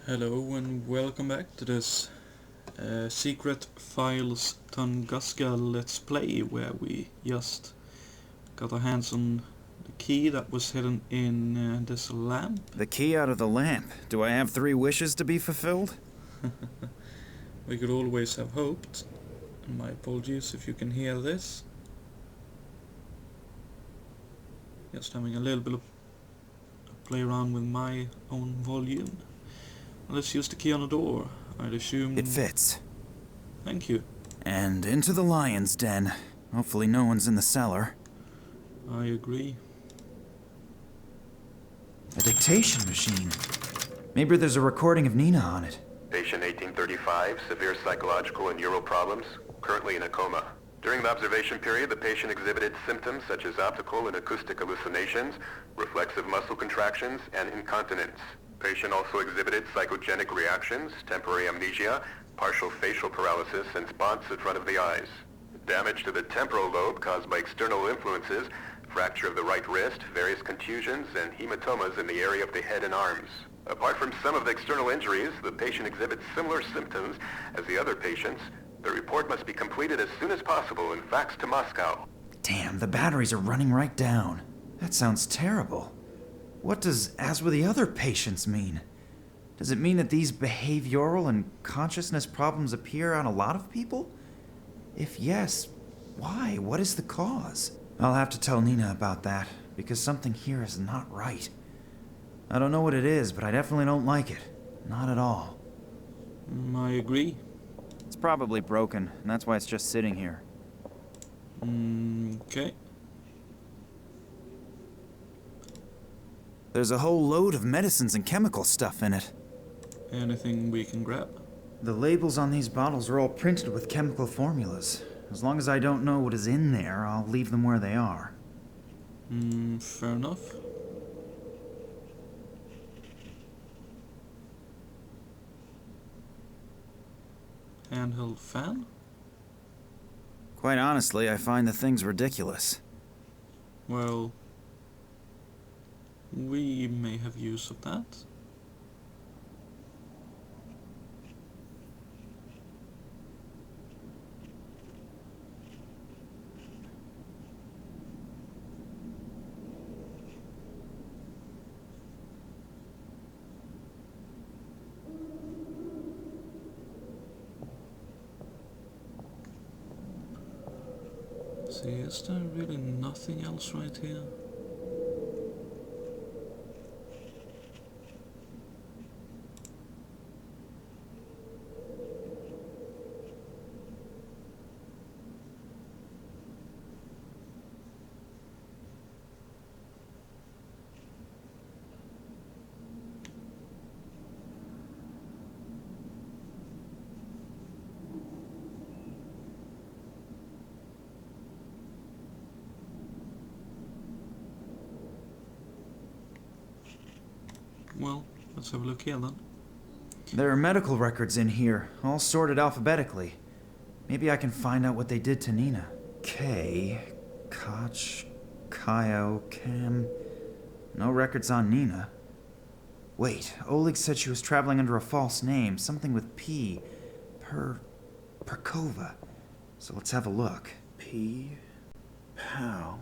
Hello and welcome back to this secret Files Tunguska Let's Play, where we just got our hands on the key that was hidden in this lamp. The key out of the lamp. Do I have 3 wishes to be fulfilled? We could always have hoped. And my apologies if you can hear this. Just having a little bit of a play around with my own volume. Let's use the key on the door. I'd assume... It fits. Thank you. And into the lion's den. Hopefully no one's in the cellar. I agree. A dictation machine. Maybe there's a recording of Nina on it. Patient 1835, severe psychological and neural problems, currently in a coma. During the observation period, the patient exhibited symptoms such as optical and acoustic hallucinations, reflexive muscle contractions, and incontinence. Patient also exhibited psychogenic reactions, temporary amnesia, partial facial paralysis, and spots in front of the eyes. Damage to the temporal lobe caused by external influences, fracture of the right wrist, various contusions, and hematomas in the area of the head and arms. Apart from some of the external injuries, the patient exhibits similar symptoms as the other patients. The report must be completed as soon as possible and faxed to Moscow. Damn, the batteries are running right down. That sounds terrible. What does "as with the other patients" mean? Does it mean that these behavioral and consciousness problems appear on a lot of people? If yes, why? What is the cause? I'll have to tell Nina about that, because something here is not right. I don't know what it is, but I definitely don't like it. Not at all. I agree. It's probably broken, and that's why it's just sitting here. Okay. There's a whole load of medicines and chemical stuff in it. Anything we can grab? The labels on these bottles are all printed with chemical formulas. As long as I don't know what is in there, I'll leave them where they are. Fair enough. Handheld fan? Quite honestly, I find the thing's ridiculous. Well, we may have use of that. See, is there really nothing else right here? Well, let's have a look here then. There are medical records in here, all sorted alphabetically. Maybe I can find out what they did to Nina. K, Koch, Kyo, Cam. No records on Nina. Wait, Oleg said she was traveling under a false name, something with P. Perkova. So let's have a look. P. Pow.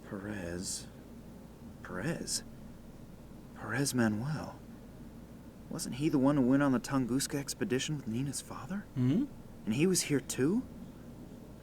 Perez. Perez Manuel. Wasn't he the one who went on the Tunguska expedition with Nina's father? Hmm? And he was here too?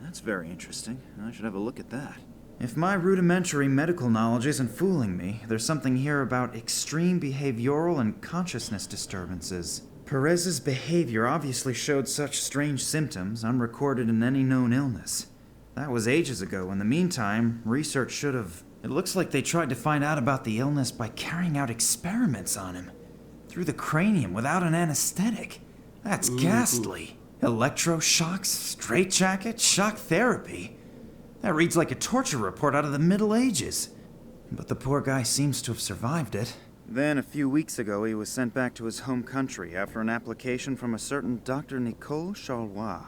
That's very interesting. I should have a look at that. If my rudimentary medical knowledge isn't fooling me, there's something here about extreme behavioral and consciousness disturbances. Perez's behavior obviously showed such strange symptoms, unrecorded in any known illness. That was ages ago. In the meantime, research should have... It looks like they tried to find out about the illness by carrying out experiments on him. Through the cranium without an anesthetic. That's ghastly. Electroshocks, straitjacket, shock therapy. That reads like a torture report out of the Middle Ages. But the poor guy seems to have survived it. Then, a few weeks ago, he was sent back to his home country after an application from a certain Dr. Nicole Charlois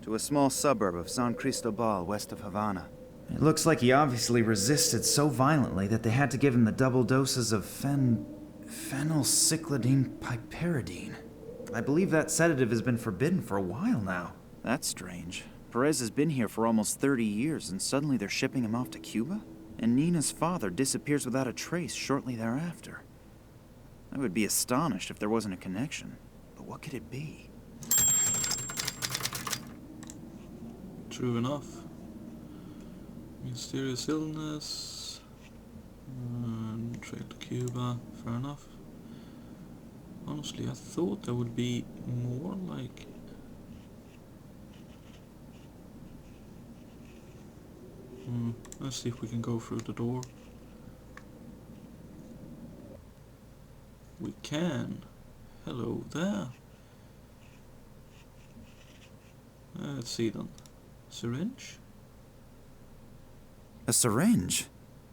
to a small suburb of San Cristobal west of Havana. It looks like he obviously resisted so violently that they had to give him the double doses of Phenylcyclidine piperidine. I believe that sedative has been forbidden for a while now. That's strange. Perez has been here for almost 30 years, and suddenly they're shipping him off to Cuba? And Nina's father disappears without a trace shortly thereafter. I would be astonished if there wasn't a connection. But what could it be? True enough. Mysterious illness. Trade to Cuba. Fair enough. Honestly, I thought there would be more like... let's see if we can go through the door. We can. Hello there. Let's see then. Syringe? A syringe?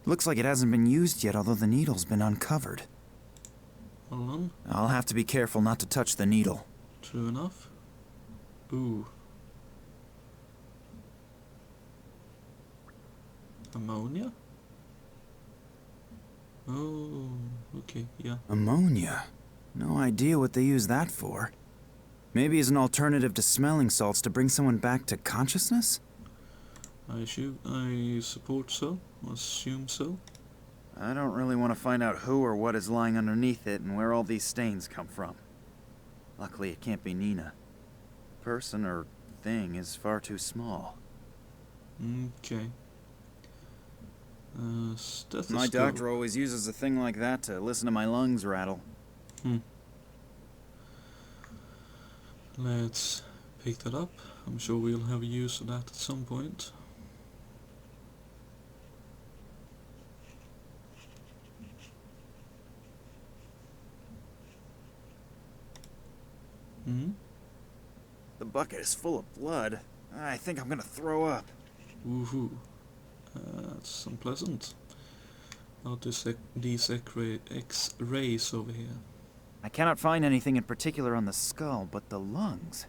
Looks like it hasn't been used yet, although the needle's been uncovered. Hold on. I'll have to be careful not to touch the needle. True enough. Ooh. Ammonia? Oh, okay, yeah. Ammonia? No idea what they use that for. Maybe as an alternative to smelling salts to bring someone back to consciousness? I support so. Assume so. I don't really want to find out who or what is lying underneath it and where all these stains come from. Luckily, it can't be Nina. Person or thing is far too small. Okay. Stethoscope. My doctor always uses a thing like that to listen to my lungs rattle. Let's pick that up. I'm sure we'll have use of that at some point. The bucket is full of blood. I think I'm gonna throw up. Woohoo. That's unpleasant. I'll dissect these X-rays over here. I cannot find anything in particular on the skull, but the lungs.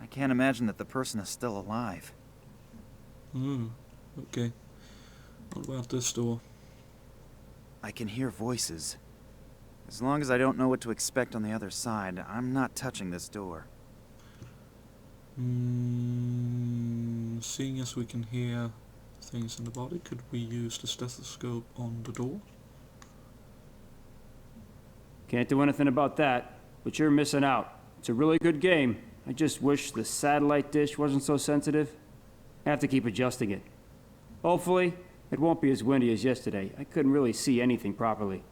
I can't imagine that the person is still alive. Okay. What about this door? I can hear voices. As long as I don't know what to expect on the other side, I'm not touching this door. Seeing as we can hear things in the body, could we use the stethoscope on the door? Can't do anything about that, but you're missing out. It's a really good game. I just wish the satellite dish wasn't so sensitive. I have to keep adjusting it. Hopefully, it won't be as windy as yesterday. I couldn't really see anything properly.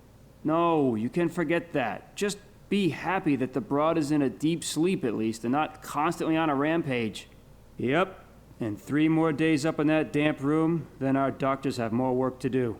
No, you can forget that. Just be happy that the broad is in a deep sleep at least and not constantly on a rampage. Yep, and 3 more days up in that damp room, then our doctors have more work to do.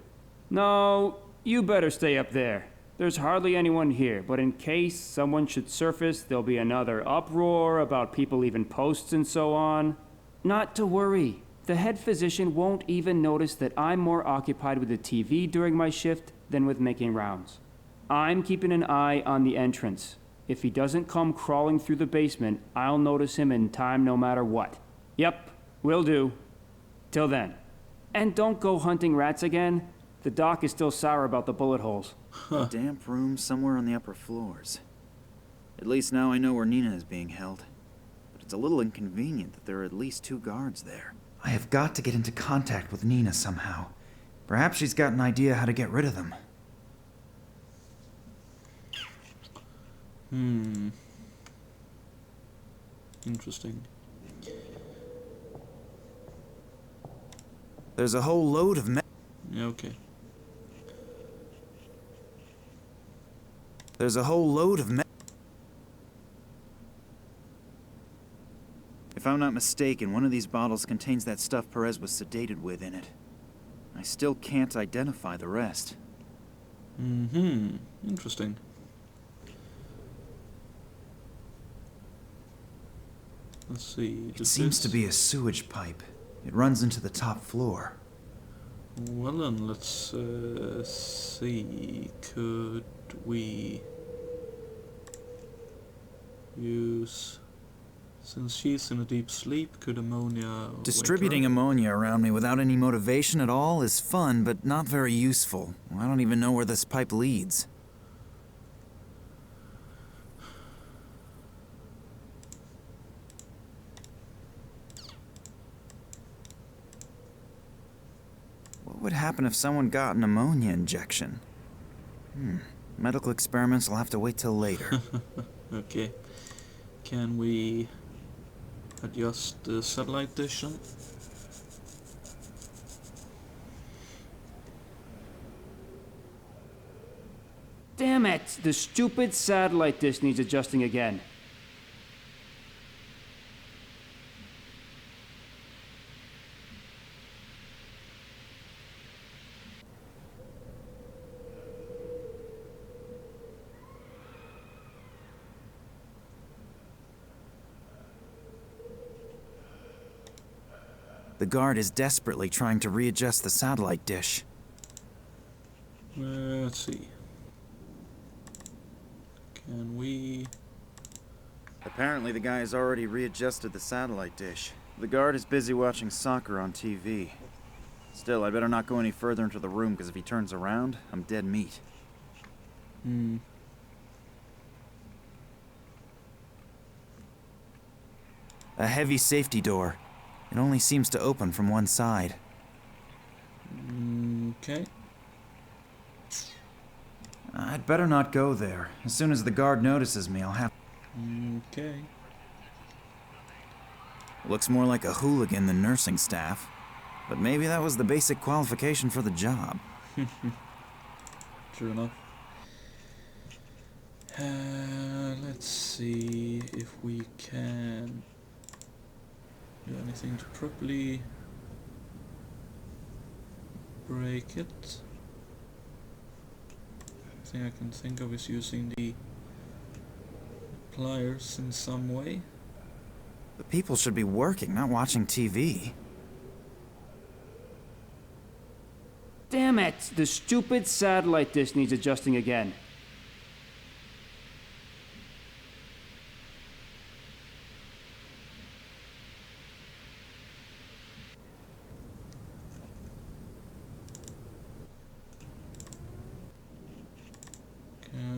No, you better stay up there. There's hardly anyone here, but in case someone should surface, there'll be another uproar about people leaving posts and so on. Not to worry. The head physician won't even notice that I'm more occupied with the TV during my shift than with making rounds. I'm keeping an eye on the entrance. If he doesn't come crawling through the basement, I'll notice him in time no matter what. Yep, will do. Till then. And don't go hunting rats again. The doc is still sour about the bullet holes. A damp room somewhere on the upper floors. At least now I know where Nina is being held. But it's a little inconvenient that there are at least 2 guards there. I have got to get into contact with Nina somehow. Perhaps she's got an idea how to get rid of them. Interesting. There's a whole load of Yeah, okay. There's a whole load of If I'm not mistaken, one of these bottles contains that stuff Perez was sedated with in it. I still can't identify the rest. Interesting. Let's see. It seems to be a sewage pipe. It runs into the top floor. Well then, let's see. Could we use... Since she's in a deep sleep, could ammonia... Distributing ammonia around me without any motivation at all is fun, but not very useful. I don't even know where this pipe leads. would happen if someone got an ammonia injection? Medical experiments will have to wait till later. Okay. Can we adjust the satellite dish then? Damn it! The stupid satellite dish needs adjusting again. The guard is desperately trying to readjust the satellite dish. Let's see. Can we... Apparently the guy has already readjusted the satellite dish. The guard is busy watching soccer on TV. Still, I better not go any further into the room, because if he turns around, I'm dead meat. A heavy safety door. It only seems to open from one side. Okay. I'd better not go there. As soon as the guard notices me, I'll have... Okay. Looks more like a hooligan than nursing staff. But maybe that was the basic qualification for the job. True enough. Let's see if we can do anything to properly break it. The thing I can think of is using the pliers in some way. The people should be working, not watching TV. Damn it! The stupid satellite dish needs adjusting again.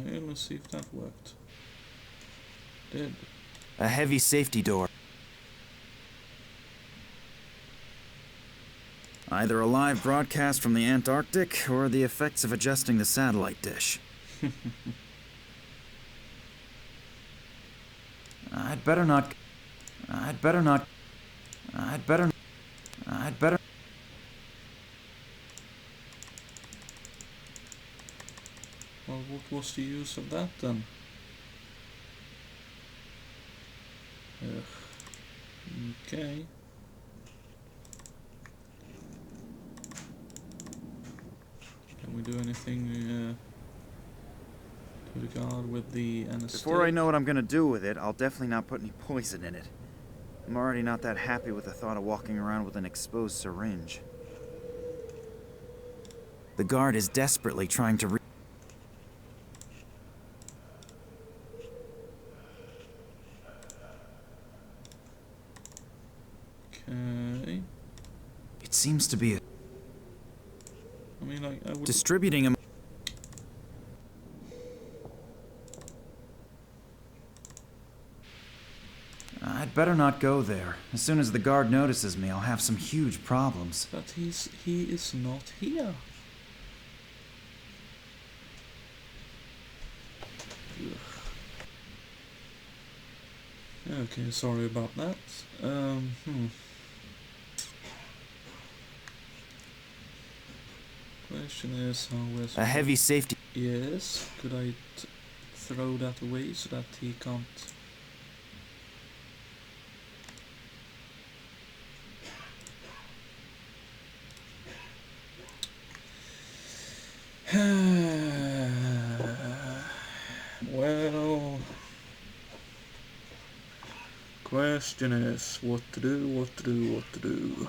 Okay, let's see if that worked. Did. A heavy safety door. Either a live broadcast from the Antarctic, or the effects of adjusting the satellite dish. I'd better not... Well, what was the use of that then? Ugh. Okay. Can we do anything to the guard with the anesthetic? Before I know what I'm gonna do with it, I'll definitely not put any poison in it. I'm already not that happy with the thought of walking around with an exposed syringe. The guard is desperately trying to Okay. It seems to be a... I mean, like, I would... distributing him. I'd better not go there. As soon as the guard notices me, I'll have some huge problems. But he is not here. Ugh. Okay, sorry about that. Question is how... A heavy safety... Yes, could I throw that away so that he can't... Well... Question is what to do, what to do, what to do.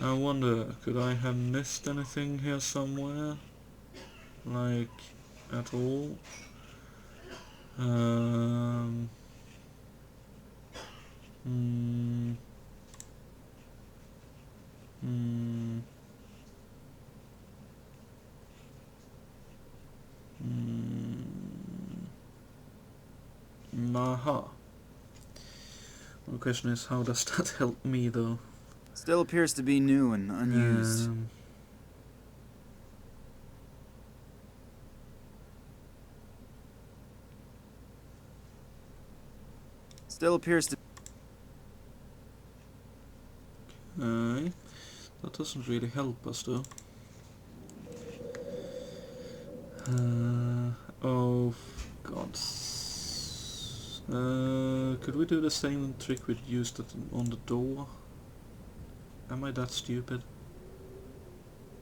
I wonder wonder, could I have missed anything here somewhere? Like, at all? Hmm. Aha. The question is, how does that help me though? Still appears to be new and unused. Still appears to... Okay. That doesn't really help us though. Oh god. Could we do the same trick we used on the door? Am I that stupid?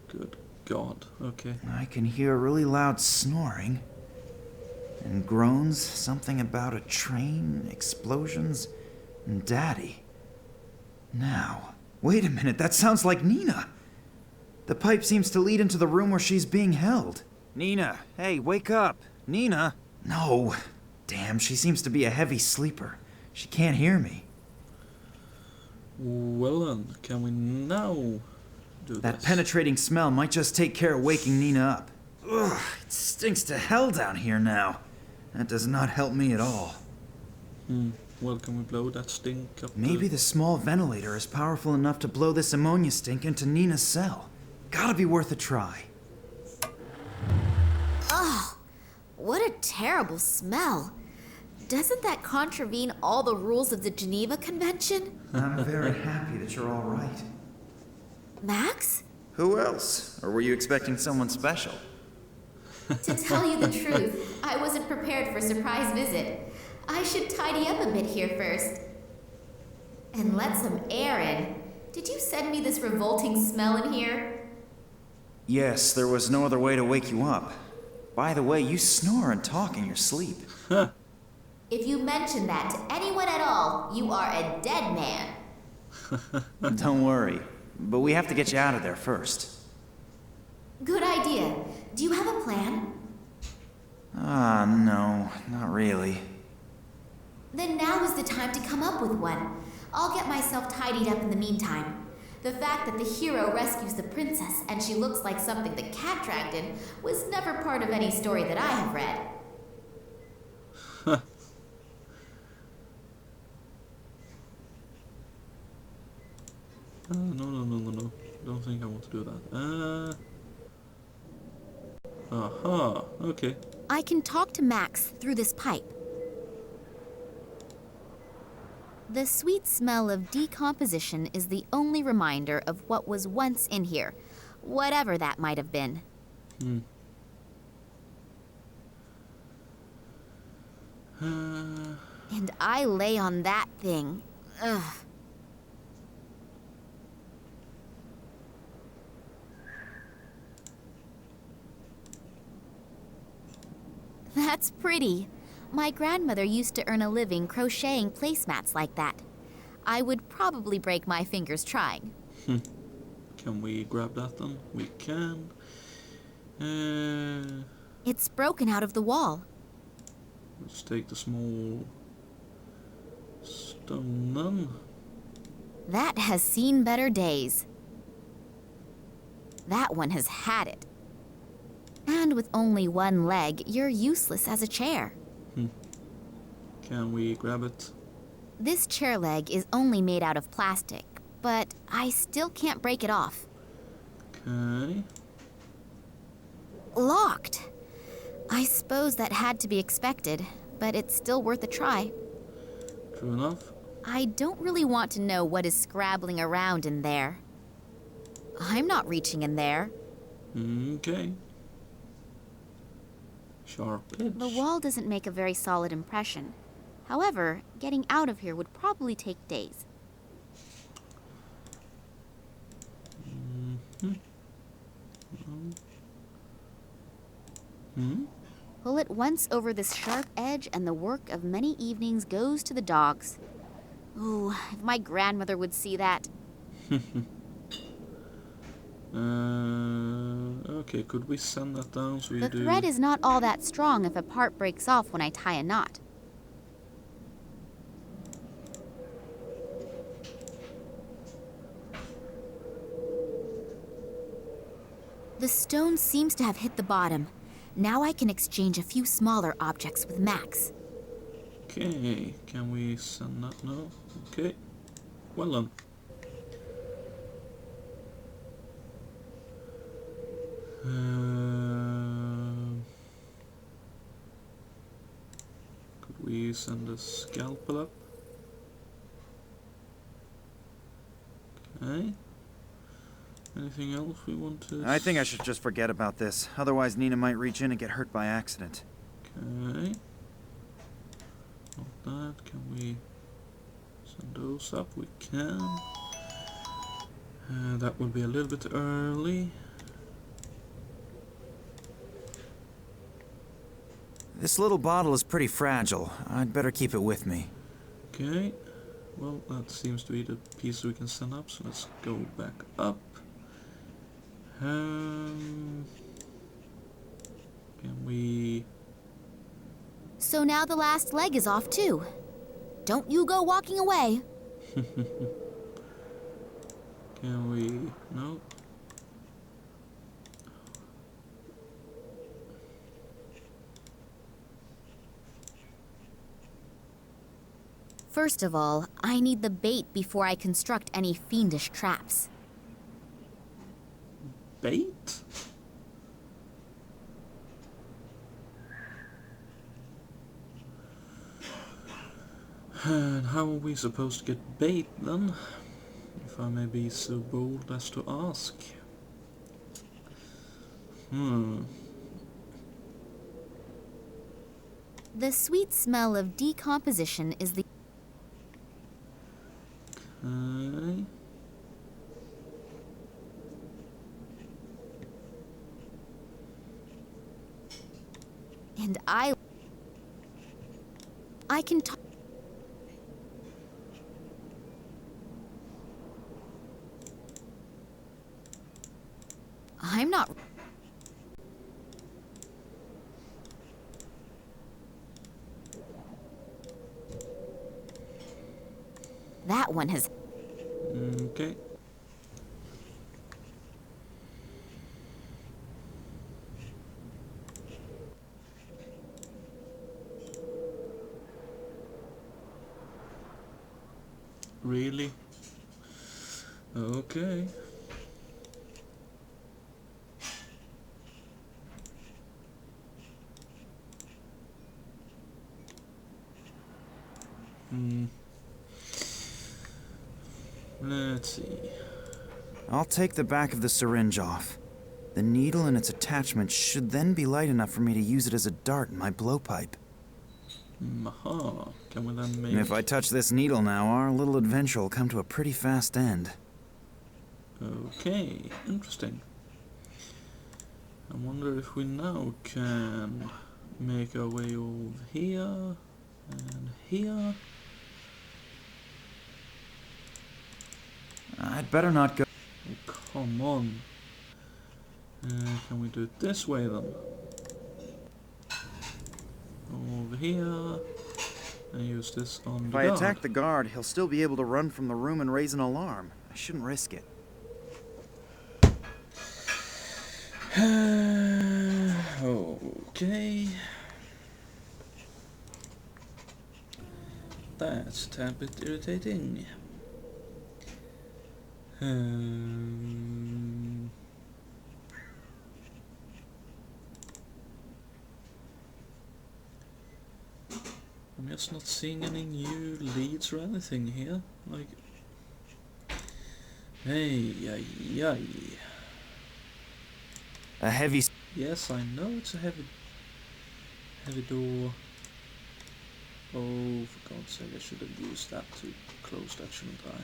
Good god, okay. I can hear really loud snoring. And groans, something about a train, explosions, and Daddy. Now, wait a minute, that sounds like Nina! The pipe seems to lead into the room where she's being held. Nina, hey, wake up! Nina! No! Damn, she seems to be a heavy sleeper. She can't hear me. Well then, can we now do That this? penetrating smell might just take care of waking Nina up. Ugh, it stinks to hell down here now. That does not help me at all. Well, can we blow that stink up? Maybe the small ventilator is powerful enough to blow this ammonia stink into Nina's cell. Gotta be worth a try. Ugh, what a terrible smell. Doesn't that contravene all the rules of the Geneva Convention? I'm very happy that you're all right. Max? Who else? Or were you expecting someone special? To tell you the truth, I wasn't prepared for a surprise visit. I should tidy up a bit here first. And let some air in. Did you send me this revolting smell in here? Yes, there was no other way to wake you up. By the way, you snore and talk in your sleep. If you mention that to anyone at all, you are a dead man. Don't worry, but we have to get you out of there first. Good idea. Do you have a plan? No, not really. Then now is the time to come up with one. I'll get myself tidied up in the meantime. The fact that the hero rescues the princess and she looks like something the cat dragged in was never part of any story that I have read. No. Don't think I want to do that. Aha, okay. I can talk to Max through this pipe. The sweet smell of decomposition is the only reminder of what was once in here, whatever that might have been. And I lay on that thing. Ugh. That's pretty. My grandmother used to earn a living crocheting placemats like that. I would probably break my fingers trying. Can we grab that then? We can. It's broken out of the wall. Let's take the small stone then. That has seen better days. That one has had it. And with only one leg, you're useless as a chair. Can we grab it? This chair leg is only made out of plastic, but I still can't break it off. Okay. Locked. I suppose that had to be expected, but it's still worth a try. True enough. I don't really want to know what is scrabbling around in there. I'm not reaching in there. Okay. Sharp edge. The wall doesn't make a very solid impression. However, getting out of here would probably take days. Pull it once over this sharp edge and the work of many evenings goes to the dogs. Ooh, if my grandmother would see that. Okay, could we send that down so we The do... thread is not all that strong if a part breaks off when I tie a knot. The stone seems to have hit the bottom. Now I can exchange a few smaller objects with Max. Okay, can we send that now? Okay, well done. Could we send a scalpel up? Okay. Anything else we want to... I think I should just forget about this. Otherwise, Nina might reach in and get hurt by accident. Okay. Not that. Can we send those up? We can. That would be a little bit early. This little bottle is pretty fragile. I'd better keep it with me. Okay. Well, that seems to be the piece we can send up, so let's go back up. Can we... So now the last leg is off too. Don't you go walking away. Can we... No. First of all, I need the bait before I construct any fiendish traps. Bait? And how are we supposed to get bait then? If I may be so bold as to ask. The sweet smell of decomposition is the... Okay. And I can talk... I'm not... That one has... Okay. Really? Okay. Let's see. I'll take the back of the syringe off. The needle and its attachment should then be light enough for me to use it as a dart in my blowpipe. Aha. Can we then make... And if I touch this needle now, our little adventure will come to a pretty fast end. Okay, interesting. I wonder if we now can make our way over here and here. I'd better not go. Oh, come on. Can we do it this way then? Over here. And use this on If the I guard. attack the guard, he'll still be able to run from the room and raise an alarm. I shouldn't risk it. Okay. That's a tad bit irritating. I'm just not seeing any new leads or anything here. Like, hey, A heavy... yes, I know it's a heavy door. Oh, for God's sake, I should have used that to close that, shouldn't I?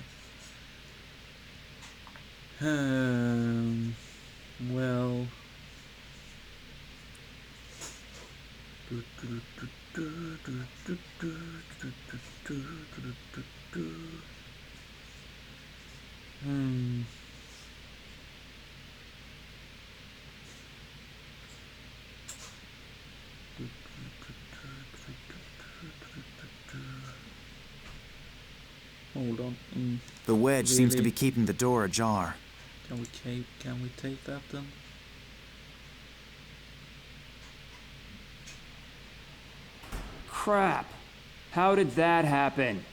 Well... Hold on. The wedge seems to Really? be keeping the door ajar. Can we take that then? Crap. How did that happen?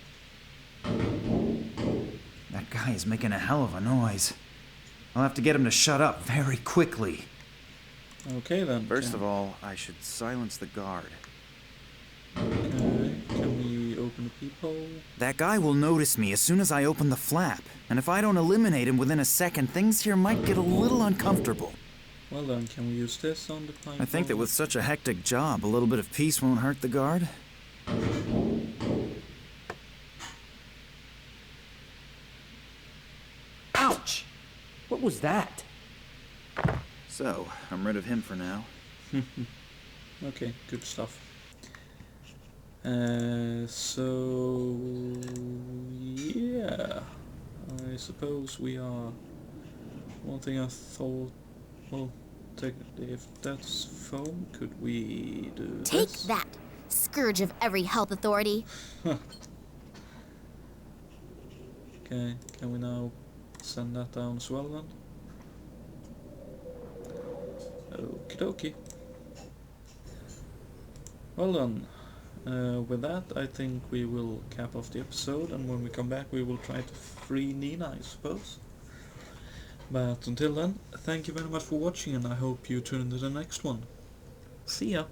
That guy is making a hell of a noise. I'll have to get him to shut up very quickly. Okay then. First of all, I should silence the guard. Okay, can we open the peephole? That guy will notice me as soon as I open the flap, and if I don't eliminate him within a second, things here might get a little uncomfortable. Well then, can we use this on the pipe? I think that with such a hectic job, a little bit of peace won't hurt the guard. Ouch! What was that? So, I'm rid of him for now. Okay, good stuff. So yeah, I suppose we are. One thing I thought, well, technically, if that's foam, could we do Take this? that, scourge of every health authority. Okay, can we now send that down as well then? Okie dokie. Well then, with that I think we will cap off the episode, and when we come back we will try to free Nina, I suppose. But until then, thank you very much for watching, and I hope you tune into the next one. See ya!